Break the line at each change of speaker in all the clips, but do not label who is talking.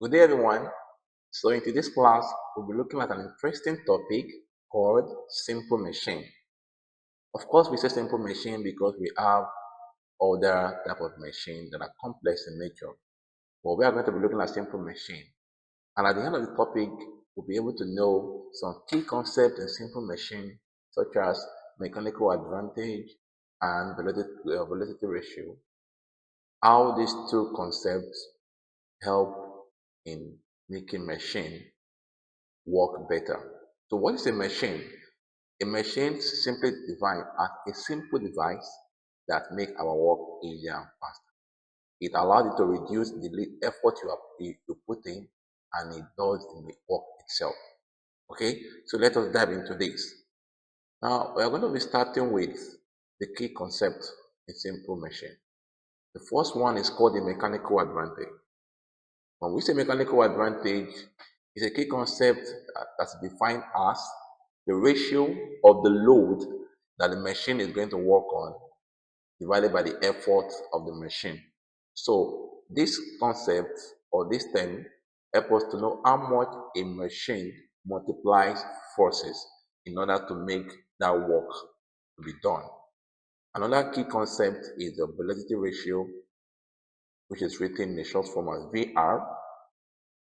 Good day, everyone. So, in today's class, we'll be looking at an interesting topic called simple machine. Of course, we say simple machine because we have other type of machine that are complex in nature. But we are going to be looking at simple machine. And at the end of the topic, we'll be able to know some key concepts in simple machine, such as mechanical advantage and velocity ratio. How these two concepts help in making machine work better. So what is a machine? A machine is simply defined as a simple device that makes our work easier and faster. It allows you to reduce the effort you put in, and it does the work itself. Okay, so let us dive into this. Now we are going to be starting with the key concept in simple machine. The first one is called the mechanical advantage. When we say mechanical advantage, it's a key concept that's defined as the ratio of the load that the machine is going to work on divided by the effort of the machine. So this concept or this term helps us to know how much a machine multiplies forces in order to make that work to be done. Another key concept is the velocity ratio, which is written in the short form as VR.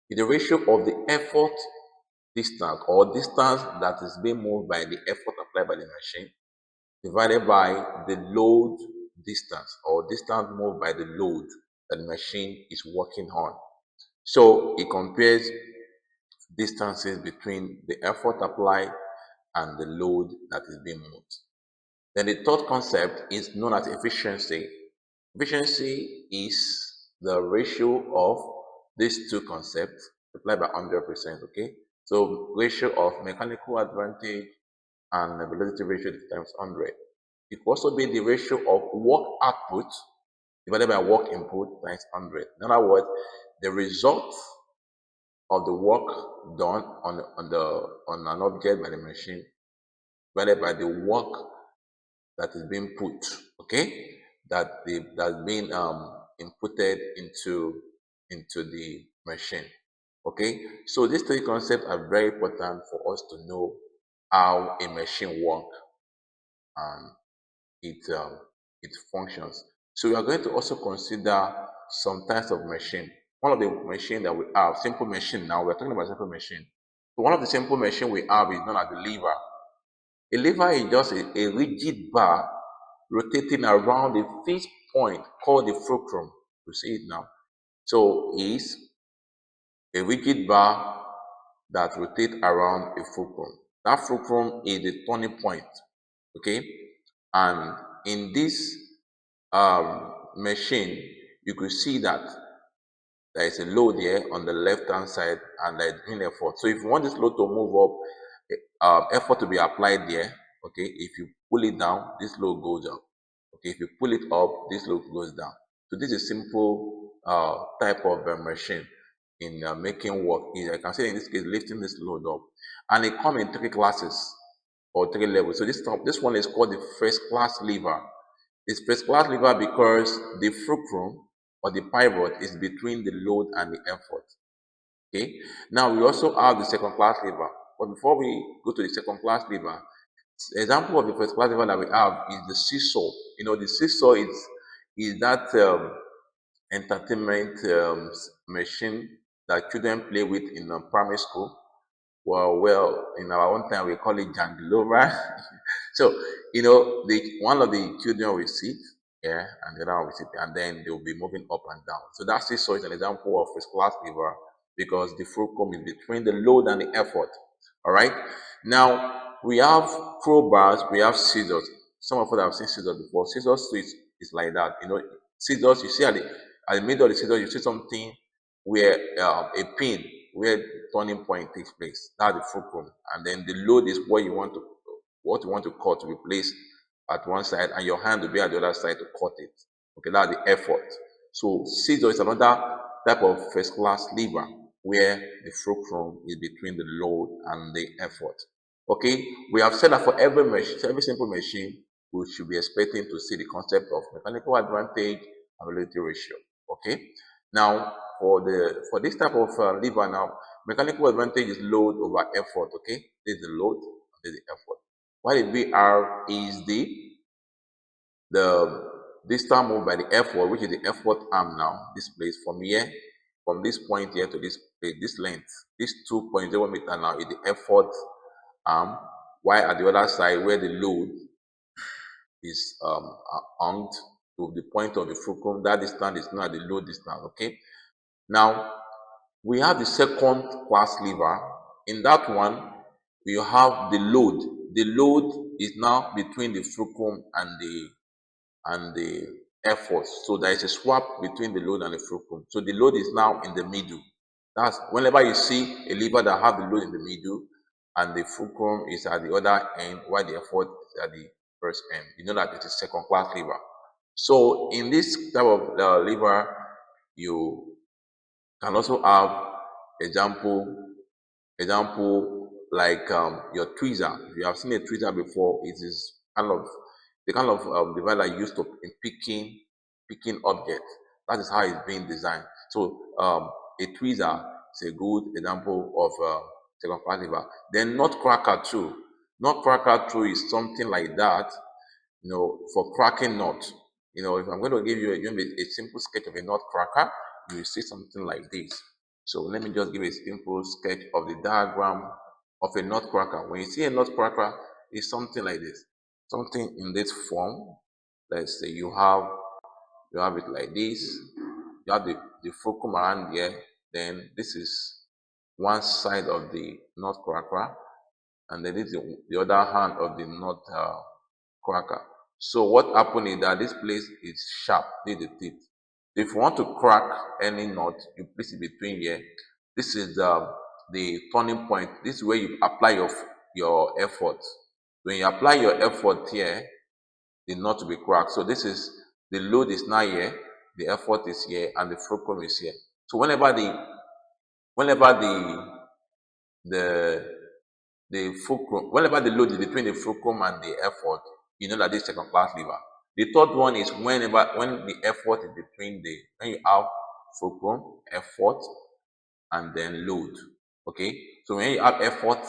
Is the ratio of the effort distance or distance that is being moved by the effort applied by the machine divided by the load distance or distance moved by the load that the machine is working on. So it compares distances between the effort applied and the load that is being moved. Then the third concept is known as efficiency. Efficiency is the ratio of these two concepts applied by 100%. Okay, so ratio of mechanical advantage and velocity ratio times 100. It could also be the ratio of work output divided by work input times 100. In other words, the result of the work done on an object by the machine divided by the work that is being put, okay, that's being inputted into the machine. Okay, so these three concepts are very important for us to know how a machine works and it it functions. So we are going to also consider some types of machine. One of the machine that we have, simple machine. Now we're talking about simple machine. So one of the simple machine we have is known as the lever. A lever is just a rigid bar rotating around a fixed point called the fulcrum. You see it now. So it's a rigid bar that rotates around a fulcrum. That fulcrum is the turning point. Okay, and in this machine, you could see that there is a load here on the left hand side and there is green effort. So if you want this load to move up, effort to be applied there. Okay, if you pull it down, this load goes up. Okay, if you pull it up, this load goes down. So this is a simple type of machine in making work easier. I can say in this case lifting this load up, and it comes in three classes or three levels. So this one is called the first class lever. It's first class lever because the fulcrum or the pivot is between the load and the effort. Okay. Now we also have the second class lever. But before we go to the second class lever, example of the first class lever that we have is the seesaw. You know, the seesaw is that entertainment machine that children play with in primary school. Well, in our own time we call it jangilova. So one of the children will sit, yeah, and the other one will sit, and then they will be moving up and down. So that seesaw is an example of first class lever because the fulcrum is between the load and the effort. All right. Now we have crowbars, we have scissors. Some of us have seen scissors before. Scissors is like that. Scissors. You see at the middle of the scissors, you see something where a pin where turning point takes place. That's the fulcrum, and then the load is what you want to cut to be placed at one side, and your hand will be at the other side to cut it. Okay, that's the effort. So scissor is another type of first class lever where the fulcrum is between the load and the effort. Okay, we have said that for every machine, every simple machine, we should be expecting to see the concept of mechanical advantage and velocity ratio. Okay, now for this type of lever now, mechanical advantage is load over effort. Okay, this is the load, this is the effort. While the VR is the distance moved by the effort, which is the effort arm now. This place from here, from this point here to this place, this length, this 2.0 meter now is the effort arm. While at the other side, where the load is armed to the point of the fulcrum, that distance is not the load distance. Okay. Now we have the second class lever. In that one, we have the load. The load is now between the fulcrum and the effort. So there is a swap between the load and the fulcrum. So the load is now in the middle. That's whenever you see a lever that have the load in the middle and the fulcrum is at the other end while the effort is at the first end, you know that it is second class lever. So in this type of lever, you can also have example like your tweezer. If you have seen a tweezer before, it is kind of the kind of device that used to in picking objects. That is how it's being designed. So a tweezer is a good example of second class lever. Then nutcracker tool. Nutcracker tool is something like that, for cracking nut. If I'm going to give you a simple sketch of a nutcracker, you will see something like this. So let me just give a simple sketch of the diagram of a nutcracker. When you see a nutcracker, it's something like this, something in this form. Let's say you have it like this. You have the fulcrum around here. Then this is one side of the nutcracker, and then this is the other hand of the nutcracker. So what happened is that this place is sharp. This is the tip. If you want to crack any nut, you place it between here. This is the turning point. This is where you apply your effort. When you apply your effort here, the nut will be cracked. So this is the load is now here, the effort is here, and the fulcrum is here. So whenever the fulcrum, whenever the load is between the fulcrum and the effort, you know that this is second class lever. The third one is when the effort is between when you have fulcrum, effort, and then load. Okay, so when you have effort,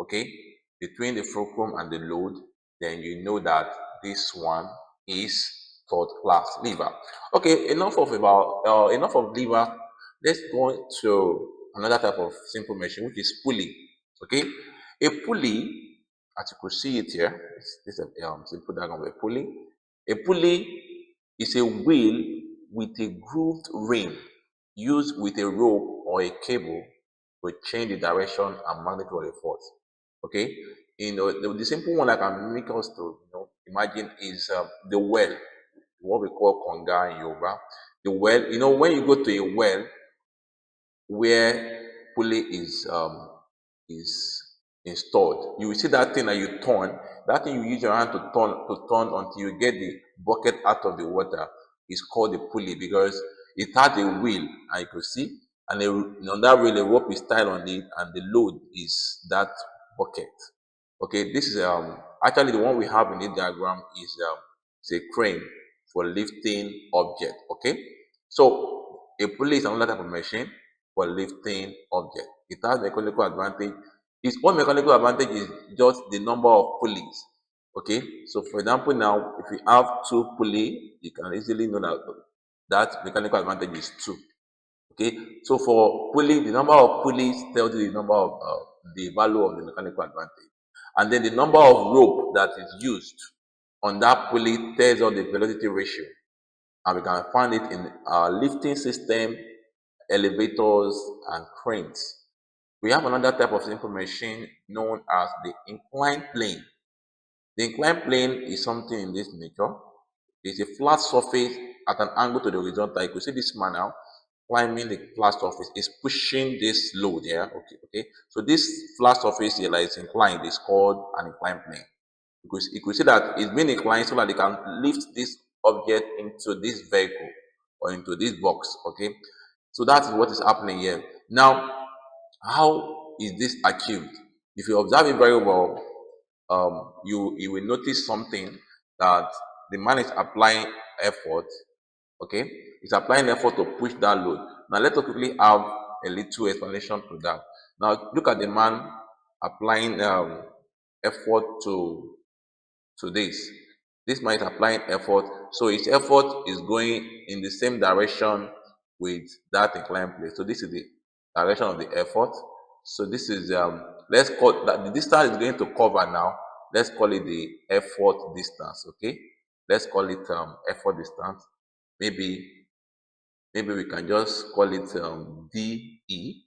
okay, between the fulcrum and the load, then you know that this one is third class lever. Okay, enough of lever. Let's go to another type of simple machine, which is pulley. Okay, a pulley, as you could see it here, this is a simple diagram of a pulley. A pulley is a wheel with a grooved ring used with a rope or a cable to change the direction and magnitude of the force. Okay, the simple one I can make us to imagine is the well, what we call konga in Yoruba. The well, when you go to a well where pulley is installed, you will see that thing that you turn. That thing you use your hand to turn until you get the bucket out of the water is called the pulley, because it has a wheel, and you can see, and on that wheel a rope is tied on it, and the load is that bucket. Okay, this is actually the one we have in the diagram is it's a crane for lifting object. Okay, so a pulley is another type of machine for lifting object. It has mechanical advantage. Its own mechanical advantage is just the number of pulleys. Okay, so for example, now if you have two pulley, you can easily know that mechanical advantage is 2. Okay, so for pulley, the number of pulleys tells you the number of the value of the mechanical advantage, and then the number of rope that is used on that pulley tells us the velocity ratio, and we can find it in our lifting system, elevators, and cranes. We have another type of simple machine known as the inclined plane. The inclined plane is something in this nature. It's a flat surface at an angle to the horizontal. You can see this man now climbing the flat surface is pushing this load here. Okay. So this flat surface here that is inclined is called an inclined plane. Because you could see that it's been inclined so that they can lift this object into this vehicle or into this box. Okay. So that is what is happening here. Now, how is this achieved? If you observe it very well, you will notice something, that the man is applying effort. Okay, he's applying effort to push that load. Now let us quickly have a little explanation to that. Now look at the man applying effort to this. This man is applying effort, so his effort is going in the same direction with that inclined plane. So this is the direction of the effort. So this is let's call that the distance is going to cover now. Let's call it the effort distance. Okay, let's call it effort distance. Maybe we can just call it DE.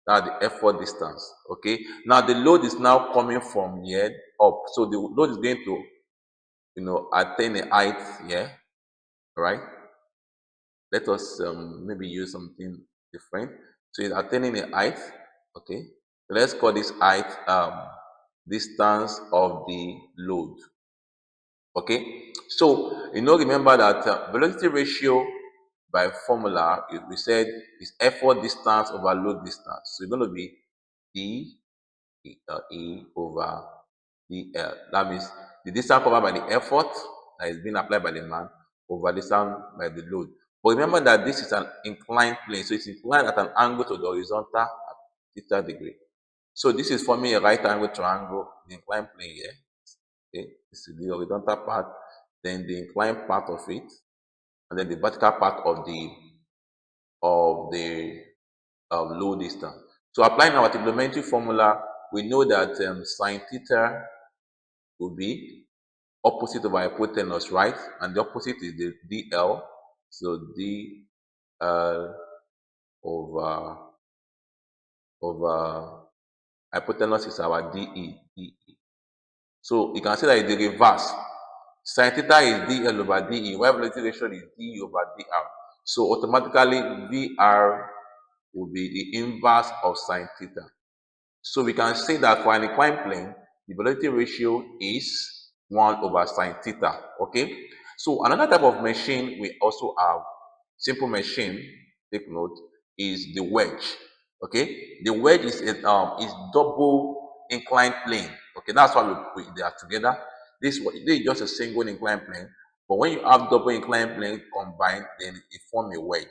Now the effort distance. Okay. Now the load is now coming from here up. So the load is going to attain a height here. Right. Let us maybe use something different. So it's attaining a height. Okay. So let's call this height distance of the load. Okay. So remember that velocity ratio by formula, we said is effort distance over load distance. So it's going to be E over dl. That means the distance covered by the effort that is being applied by the man over distance by the load. But remember that this is an inclined plane, so it's inclined at an angle to the horizontal at theta degree. So this is forming a right angle triangle, the inclined plane here. Okay, this is the horizontal part, then the inclined part of it, and then the vertical part of the load distance. So applying our trigonometry formula, we know that sine theta will be opposite of hypotenuse, right? And the opposite is the dl. So dl over hypotenuse is our de. So you can say that it's the reverse. Sine theta is dl over de, while velocity ratio is d over dr. So automatically vr will be the inverse of sine theta. So we can say that for an inclined plane, the velocity ratio is 1 over sine theta. Okay. So another type of machine we also have, simple machine, take note, is the wedge. Okay. The wedge is double inclined plane. Okay, that's why they are together. This is just a single inclined plane, but when you have double inclined plane combined, then it forms a wedge.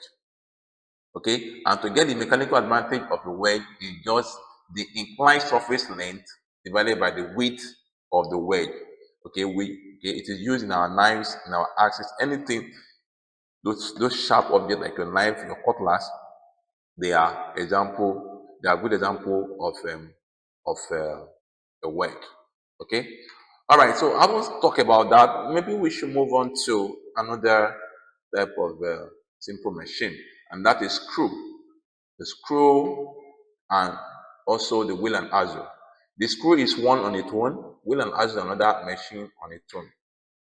Okay, and to get the mechanical advantage of the wedge is just the inclined surface length divided by the width of the wedge. Okay, it is used in our knives, in our axes, anything, those sharp objects like your knife, your cutlass, they are good example of a wedge. Okay, all right. So I will talk about that. Maybe we should move on to another type of simple machine, and that is screw. The screw and also the wheel and axle. The screw is one on its own, wheel and axle another machine on its own.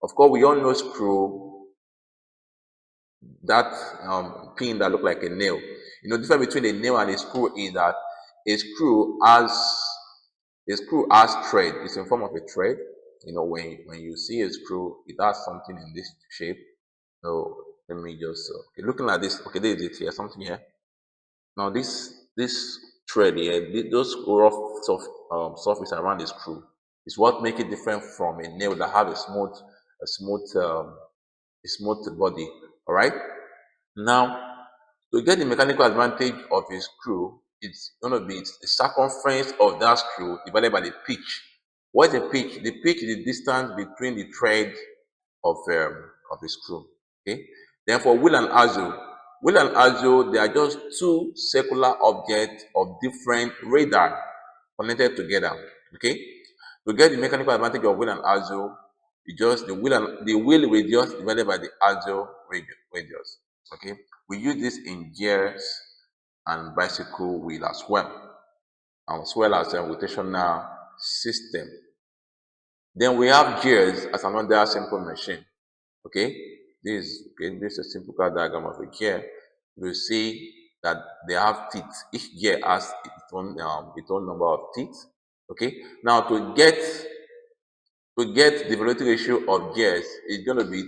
Of course, we all know screw, that pin that look like a nail. The difference between a nail and a screw is that a screw has thread. It's in form of a thread. When you see a screw, it has something in this shape. So let me just looking at this. Okay, there is it here, something here. Now this thread here, those rough surface around the screw is what make it different from a nail that have a smooth body. All right. Now to get the mechanical advantage of a screw, it's going to be the circumference of that screw divided by the pitch. What is the pitch? The pitch is the distance between the thread of the screw. Okay. Then for wheel and axle, they are just two circular objects of different radii connected together. Okay. To get the mechanical advantage of wheel and axle, you just the wheel radius divided by the axle radius. Okay. We use this in gears and bicycle wheel as well as a rotational system. Then we have gears as another simple machine. Okay, this is a simple diagram of a gear. You see that they have teeth. Each gear has its own number of teeth. Okay, now to get the velocity ratio of gears is going to be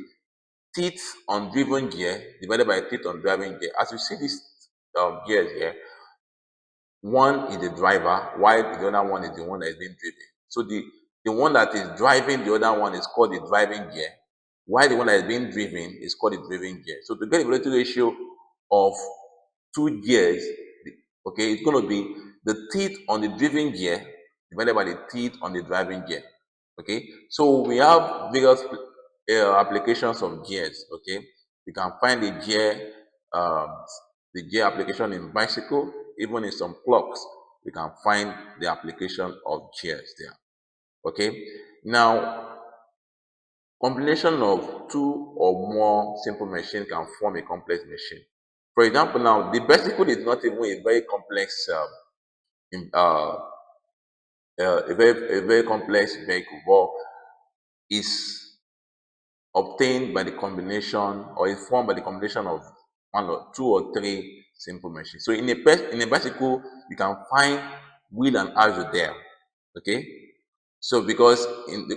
teeth on driven gear divided by teeth on driving gear. As you see these gears here, one is the driver, while the other one is the one that is being driven. So the one that is driving the other one is called the driving gear, while the one that is being driven is called the driven gear. So to get the velocity ratio of two gears. Okay, it's going to be the teeth on the driven gear divided by the teeth on the driving gear. Okay, so we have various applications of gears. Okay, you can find um, the gear application in bicycle, even in some clocks. We can find the application of gears there. Okay, now combination of two or more simple machines can form a complex machine. For example, now the bicycle is not even a very complex, a very complex vehicle, but is obtained by the combination or is formed by the combination of one or two or three simple machines. So in a bicycle, you can find wheel and axle there. Okay, so because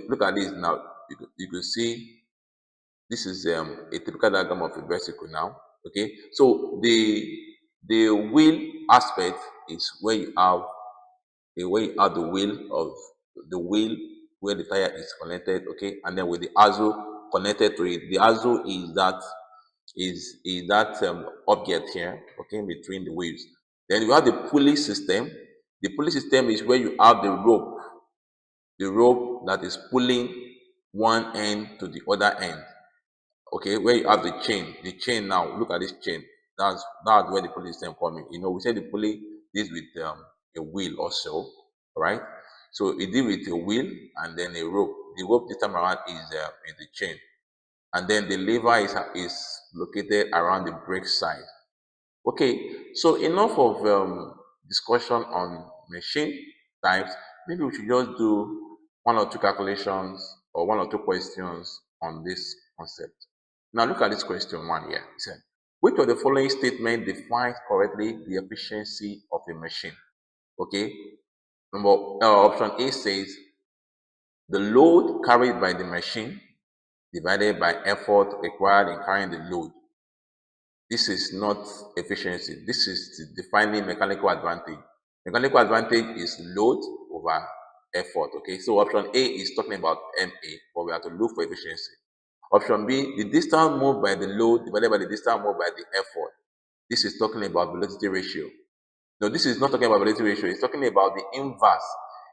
look at this now, you could see this is a typical diagram of a bicycle now. Okay, so the wheel aspect is where you have the wheel of the wheel where the tire is connected. Okay, and then with the axle connected to it. The axle is that object here. Okay, in between the wheels. Then you have the pulley system. The pulley system is where you have the rope that is pulling one end to the other end. Okay, where you have the chain now, look at this chain. That's where the pulley system come in. We say the pulley is with a wheel or so, right? So it deal with a wheel and then a rope. The rope this time around is the chain, and then the lever is located around the brake side. Okay, so enough of discussion on machine types. Maybe we should just do one or two calculations or one or two questions on this concept. Now look at this question one here. It said, which of the following statement defines correctly the efficiency of a machine? Okay, option A says the load carried by the machine divided by effort required in carrying the load. This is not efficiency. This is defining mechanical advantage. Mechanical advantage is load over effort. Okay, so option A is talking about MA, but we have to look for efficiency. Option B, the distance moved by the load divided by the distance moved by the effort. This is talking about velocity ratio. No, this is not talking about velocity ratio. It's talking about the inverse.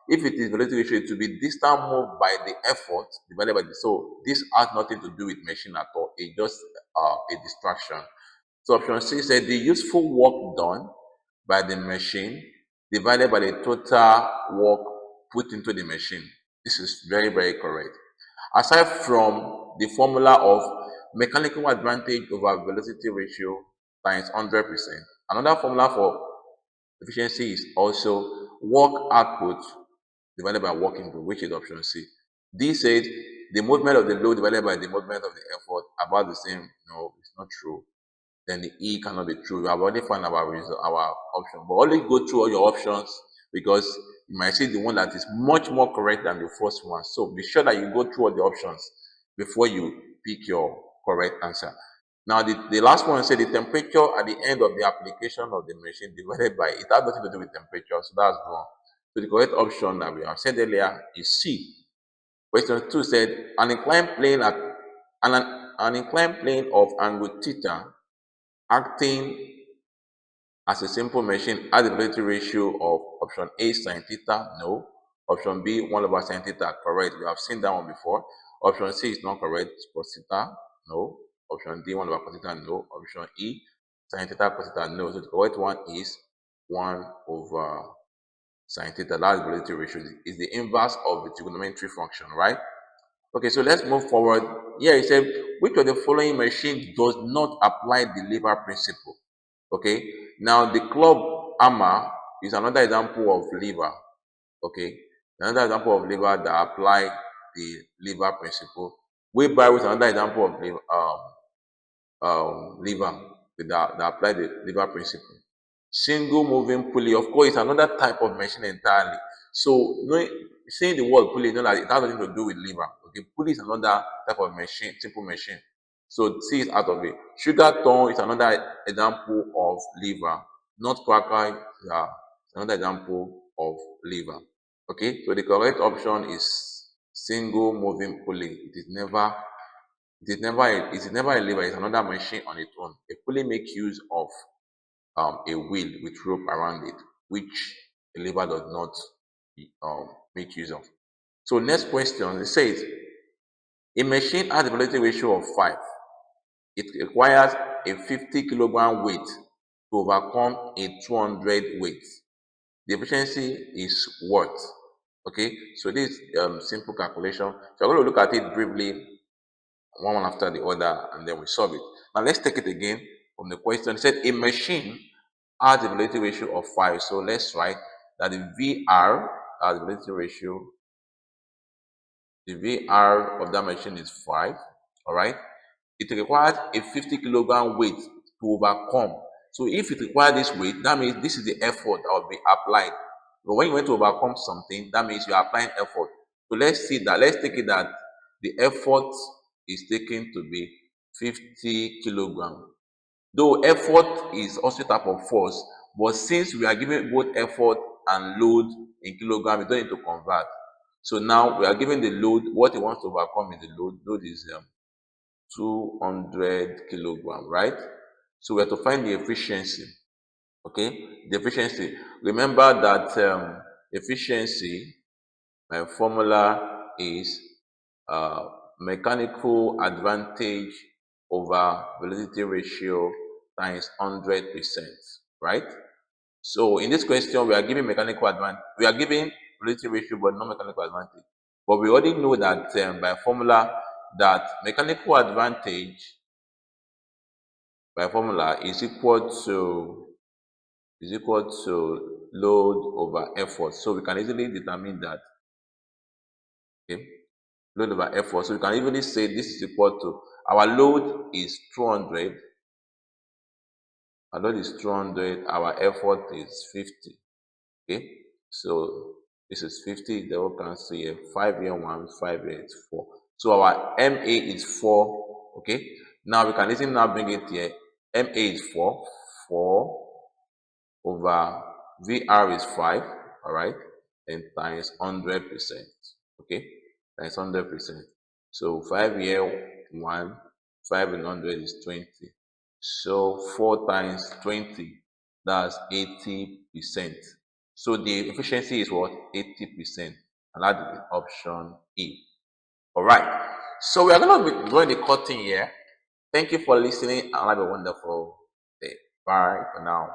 If it is velocity ratio, it will be distance moved by the effort divided by the. So this has nothing to do with machine at all. It's just a distraction. So option C said the useful work done by the machine divided by the total work put into the machine. This is very, very correct. Aside from the formula of mechanical advantage over velocity ratio times 100%, another formula for efficiency is also work output divided by work input, which is option C. D said the movement of the load divided by the movement of the effort about the same. No, it's not true. Then the E cannot be true. We have already found our result, our option. But always go through all your options because you might see the one that is much more correct than the first one. So be sure that you go through all the options before you pick your correct answer. Now, the last one said the temperature at the end of the application of the machine divided by it has nothing to do with temperature, so that's wrong. So the correct option that we have said earlier is C. Question 2 said an inclined plane an inclined plane of angle theta acting as a simple machine has the velocity ratio of option A sin theta, no. Option B 1 over sin theta, correct. We have seen that one before. Option C is not correct, cos theta, no. Option D 1 over cos theta, no. Option E sin theta, cos theta, no. So the correct one is 1 over sin theta. That's the velocity ratio. Is the inverse of the trigonometry function, right? Okay, so let's move forward. Here it said, which of the following machine does not apply the lever principle? Okay, now the club hammer is another example of lever. Okay, another example of lever that apply the lever principle. Wheelbarrow is another example of lever that apply the lever principle. Single moving pulley, of course, is another type of machine entirely. So, saying the word pulley, know that it has nothing to do with lever. Okay, pulley is another type of machine, simple machine. So, C is out of it. Sugar thorn is another example of lever. Nutcracker is another example of lever. Okay, so the correct option is single moving pulley. It is never a lever, it's another machine on its own. A pulley makes use of a wheel with rope around it, which a lever does not make use of. So next question, it says, a machine has a velocity ratio of 5. It requires a 50 kilogram weight to overcome a 200 weight. The efficiency is what? Okay, so this is simple calculation. So I'm going to look at it briefly, one after the other, and then we solve it. Now let's take it again from the question. It said a machine has a velocity ratio of 5. So let's write that the VR has a velocity ratio. The VR of that machine is 5. All right. It requires a 50 kilogram weight to overcome. So if it requires this weight, that means this is the effort that will be applied. But when you want to overcome something, that means you are applying effort. So let's see that. Let's take it that the effort is taken to be 50 kilogram. Though effort is also a type of force, but since we are giving both effort and load in kilogram, we don't need to convert. So now we are giving the load. What it wants to overcome is the load. Load is 200 kilogram, right? So we have to find the efficiency. Okay, the efficiency. Remember that efficiency, my formula is mechanical advantage over velocity ratio times 100%, right? So in this question, we are giving mechanical advantage. We are giving velocity ratio, but not mechanical advantage. But we already know that by formula that mechanical advantage by formula is equal to load over effort. So we can easily determine that. Okay, load over effort. So we can easily say this is equal to our load is 200. Our load is 200. Our effort is 50. Okay, so this is 50. Then we can see here 5 here 1, 5 here is 4. So our MA is 4. Okay, now we can easily now bring it here. MA is 4 over VR is 5, all right, and times 100%. Okay, times 100%. So 5 here 1, 5 and 100 is 20. So 4 times 20, that's 80%. So the efficiency is what? 80%. And that is option E. All right. So we are going to be drawing the curtain here. Thank you for listening and have a wonderful day. Bye for now.